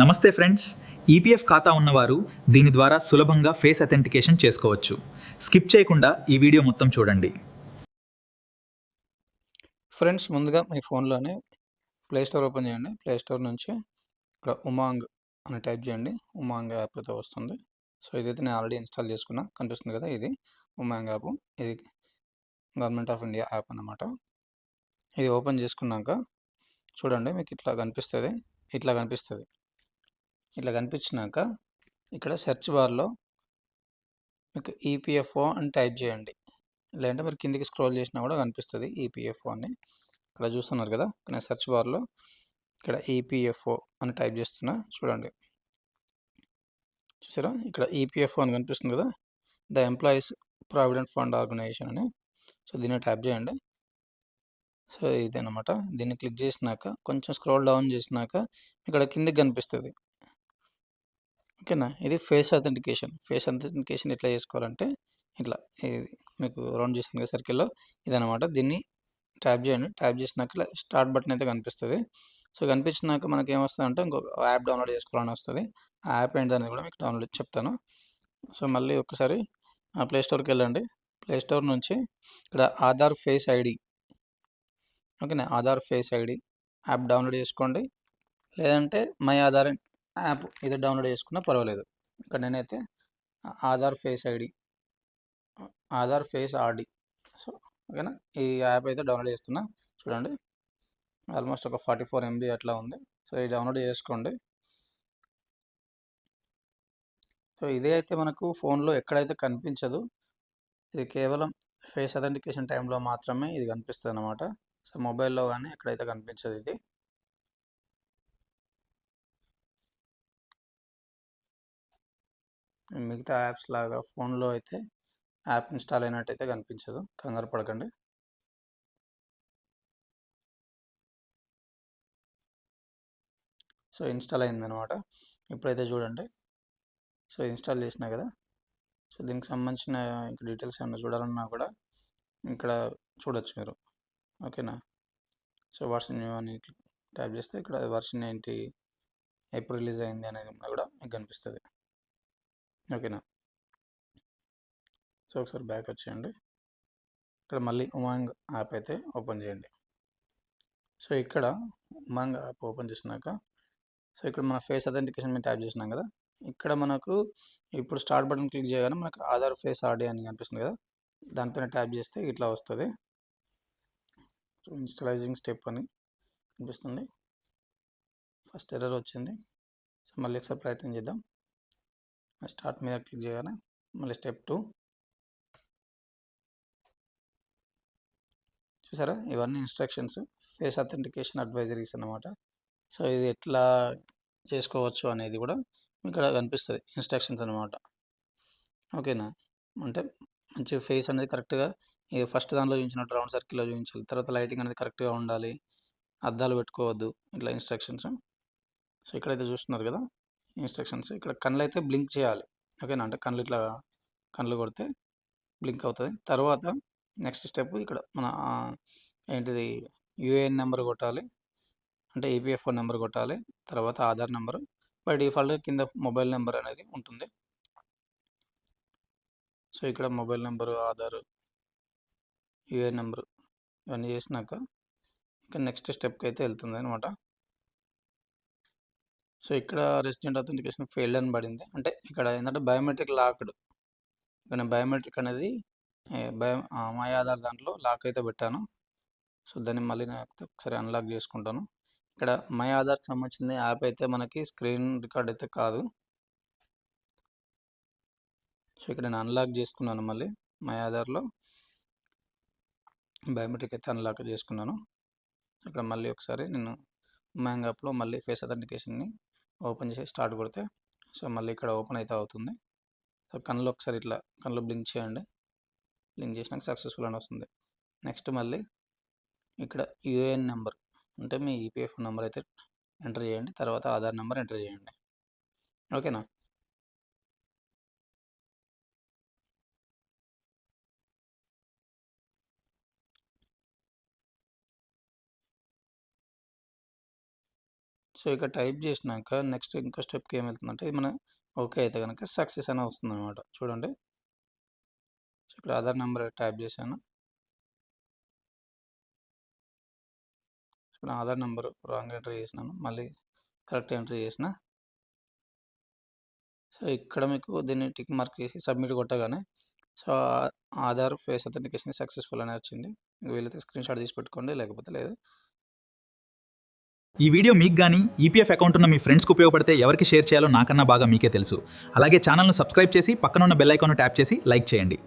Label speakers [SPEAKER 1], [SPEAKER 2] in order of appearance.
[SPEAKER 1] నమస్తే friends. EPF ఖాతా ఉన్నవారు దీని ద్వారా సులభంగా ఫేస్ అథెంటికేషన్ చేసుకోవచ్చు. స్కిప్ చేయకుండా ఈ వీడియో మొత్తం చూడండి.
[SPEAKER 2] ఫ్రెండ్స్, ముందుగా మీ ఫోన్లోనే ప్లే స్టోర్ ఓపెన్ చేయండి. ప్లే స్టోర్ నుంచి ఇక్కడ ఉమాంగ్ అని టైప్ చేయండి. ఉమాంగ్ యాప్ అయితే వస్తుంది. సో ఇదైతే నేను ఆల్రెడీ ఇన్స్టాల్ చేసుకున్నా, కనిపిస్తుంది కదా, ఇది ఉమాంగ్ యాప్. ఇది గవర్నమెంట్ ఆఫ్ ఇండియా యాప్ అన్నమాట. ఇది ఓపెన్ చేసుకున్నాక చూడండి, మీకు ఇట్లా కనిపిస్తుంది. ఇట్లా కనిపించినాక ఇక్కడ సెర్చ్ బార్లో మీకు ఈపీఎఫ్ఓ అని టైప్ చేయండి. లేదంటే మీరు కిందికి స్క్రోల్ చేసినా కూడా కనిపిస్తుంది ఈపీఎఫ్ఓ అని. ఇక్కడ చూస్తున్నారు కదా, నేను సెర్చ్ బార్లో ఇక్కడ ఈపీఎఫ్ఓ అని టైప్ చేస్తున్నా. చూడండి, చూసారా, ఇక్కడ ఈపీఎఫ్ఓ అని కనిపిస్తుంది కదా, the employees provident fund organisation అని. సో దీన్ని ట్యాప్ చేయండి. సో ఇదేనమాట. దీన్ని క్లిక్ చేసినాక కొంచెం స్క్రోల్ డౌన్ చేసినాక ఇక్కడ కిందికి కనిపిస్తుంది. ఓకేనా, ఇది ఫేస్ అథెంటికేషన్ ఎట్లా చేసుకోవాలంటే ఇట్లా, ఇది మీకు రౌండ్ చేసిన సర్కిల్లో ఇదనమాట. దీన్ని ట్యాప్ చేయండి. ట్యాప్ చేసినాక ఇట్లా స్టార్ట్ బటన్ అయితే కనిపిస్తుంది. సో కనిపించినాక మనకి ఏమొస్తుంది అంటే ఇంకొక యాప్ డౌన్లోడ్ చేసుకోవాలని వస్తుంది. ఆ యాప్ ఏంటనేది కూడా మీకు డౌన్లోడ్ చెప్తాను. సో మళ్ళీ ఒకసారి ప్లే స్టోర్కి వెళ్ళండి. ప్లే స్టోర్ నుంచి ఇక్కడ ఆధార్ ఫేస్ ఐడి, ఓకేనా, Aadhaar face ID app download చేసుకోండి. లేదంటే మై ఆధార్ యాప్ ఇది డౌన్లోడ్ చేసుకున్నా పర్వాలేదు. ఇక్కడ నేనైతే Aadhaar face ID, Aadhaar face RD, so ఓకేనా, ఈ యాప్ అయితే డౌన్లోడ్ చేస్తున్నా. చూడండి, ఆల్మోస్ట్ ఒక 44 MB అట్లా ఉంది. సో ఇది డౌన్లోడ్ చేసుకోండి. సో ఇదే అయితే మనకు ఫోన్లో ఎక్కడైతే కనిపించదు, ఇది కేవలం ఫేస్ అథెంటికేషన్ టైంలో మాత్రమే ఇది కనిపిస్తుంది అనమాట. సో మొబైల్లో కానీ ఎక్కడైతే కనిపించదు ఇది. మిగతా యాప్స్ లాగా ఫోన్లో అయితే యాప్ ఇన్స్టాల్ అయినట్టయితే కనిపించదు, కంగారు పడకండి. సో ఇన్స్టాల్ అయిందనమాట. ఇప్పుడైతే చూడండి, సో ఇన్స్టాల్ చేసినా కదా. సో దీనికి సంబంధించిన డీటెయిల్స్ ఏమైనా చూడాలన్నా కూడా ఇక్కడ చూడొచ్చు మీరు, ఓకేనా. సో వర్షన్ న్యూ అని ట్యాప్ చేస్తే ఇక్కడ వర్షన్ ఏంటి, ఎప్పుడు రిలీజ్ అయింది అనేది కూడా మీకు కనిపిస్తుంది, ఓకేనా. సో ఒకసారి బ్యాక్ వచ్చేయండి. ఇక్కడ మళ్ళీ ఉమాంగ్ యాప్ అయితే ఓపెన్ చేయండి. సో ఇక్కడ ఉమాంగ్ యాప్ ఓపెన్ చేసినాక, సో ఇక్కడ మన ఫేస్ అథెంటికేషన్ మీద ట్యాప్ చేసినాం కదా, ఇక్కడ మనకు ఇప్పుడు స్టార్ట్ బటన్ క్లిక్ చేయగానే మనకు ఆధార్ ఫేస్ ఆర్డీ అని కనిపిస్తుంది కదా, దానిపైన ట్యాప్ చేస్తే ఇట్లా వస్తుంది. సో ఇన్స్టలైజింగ్ స్టెప్ అని కనిపిస్తుంది. ఫస్ట్ ఎర్రర్ వచ్చింది. సో మళ్ళీ ఒకసారి ప్రయత్నం చేద్దాం. స్టార్ట్ మీద క్లిక్ చేయగానే మళ్ళీ స్టెప్ 2. చూసారా, ఇవన్నీ ఇన్స్ట్రక్షన్స్, ఫేస్ అథెంటికేషన్ అడ్వైజరీస్ అన్నమాట. సో ఇది ఎట్లా చేసుకోవచ్చు అనేది కూడా ఇక్కడ కనిపిస్తుంది, ఇన్స్ట్రక్షన్స్ అనమాట, ఓకేనా. అంటే మంచి ఫేస్ అనేది కరెక్ట్గా ఫస్ట్ దానిలో చూపించినట్టు రౌండ్ సర్కిల్లో చూపించాలి. తర్వాత లైటింగ్ అనేది కరెక్ట్గా ఉండాలి, అద్దాలు పెట్టుకోవద్దు, ఇట్లా ఇన్స్ట్రక్షన్స్. సో ఇక్కడైతే చూస్తున్నారు కదా ఇన్స్ట్రక్షన్స్. ఇక్కడ కళ్ళు అయితే బ్లింక్ చేయాలి, ఓకేనా. అంటే కళ్ళు కొడితే బ్లింక్ అవుతుంది. తర్వాత నెక్స్ట్ స్టెప్ ఇక్కడ మన ఏంటిది, యూఏఎన్ నెంబర్ కొట్టాలి, అంటే ఈపీఎఫ్ఓ నెంబర్ కొట్టాలి. తర్వాత ఆధార్ నెంబరు, బై డిఫాల్ట్ కింద మొబైల్ నెంబర్ అనేది ఉంటుంది. సో ఇక్కడ mobile number, Aadhaar, UAN number ఇవన్నీ చేసినాక ఇంకా నెక్స్ట్ స్టెప్కి అయితే వెళ్తుంది అనమాట. సో ఇక్కడ రెసిడెంట్ అథెంటికేషన్ ఫెయిల్డ్ అని పడింది. అంటే ఇక్కడ ఏంటంటే బయోమెట్రిక్ లాక్డ్. ఇక్కడ బయోమెట్రిక్ అనేది మై ఆధార్ దాంట్లో లాక్ అయితే పెట్టాను. సో దాన్ని మళ్ళీ నేను ఒకసారి అన్లాక్ చేసుకుంటాను. ఇక్కడ మై ఆధార్కి సంబంధించిన యాప్ అయితే మనకి స్క్రీన్ రికార్డ్ అయితే కాదు. సో ఇక్కడ నేను అన్లాక్ చేసుకున్నాను. మళ్ళీ మై ఆధార్లో బయోమెట్రిక్ అయితే అన్లాక్ చేసుకున్నాను. ఇక్కడ మళ్ళీ ఒకసారి నేను ఉమాంగ్ యాప్లో మళ్ళీ ఫేస్ అథెంటికేషన్ని ఓపెన్ చేసి స్టార్ట్ కొడితే సో మళ్ళీ ఇక్కడ ఓపెన్ అయితే అవుతుంది. సో కళ్ళు ఒకసారి ఇట్లా కళ్ళు బ్లింక్ చేయండి. బ్లింక్ చేసినాక సక్సెస్ఫుల్ అని వస్తుంది. నెక్స్ట్ మళ్ళీ ఇక్కడ యూఏఎన్ నెంబర్, అంటే మీ ఈపీఎఫ్ నెంబర్ అయితే ఎంటర్ చేయండి. తర్వాత ఆధార్ నెంబర్ ఎంటర్ చేయండి, ఓకేనా. సో ఇక్కడ టైప్ చేసినాక నెక్స్ట్ ఇంకో స్టెప్కి ఏమవుతుందంటే ఇది మన ఓకే అయితే కనుక సక్సెస్ అని వస్తుంది అనమాట. చూడండి, సో ఇక్కడ ఆధార్ నెంబర్ టైప్ చేశాను. ఇప్పుడు ఆధార్ నెంబర్ రాంగ్ ఎంట్రీ చేసినాను, మళ్ళీ కరెక్ట్ ఎంట్రీ చేసిన. సో ఇక్కడ మీకు దీన్ని టిక్ మార్క్ చేసి సబ్మిట్ కొట్టగానే so Aadhaar face authentication successful అని వచ్చింది. వీలైతే స్క్రీన్ షాట్ తీసి పెట్టుకోండి, లేకపోతే లేదు.
[SPEAKER 1] ఈ వీడియో మీకు కానీ ఈపీఎఫ్ అకౌంట్ ఉన్న మీ ఫ్రెండ్స్కి ఉపయోగపడితే ఎవరికి షేర్ చేయాలో నాకన్నా బాగా మీకే తెలుసు. అలాగే ఛానల్ను సబ్స్క్రైబ్ చేసి పక్కనున్న బెల్ ఐకాన్ను ట్యాప్ చేసి లైక్ చేయండి.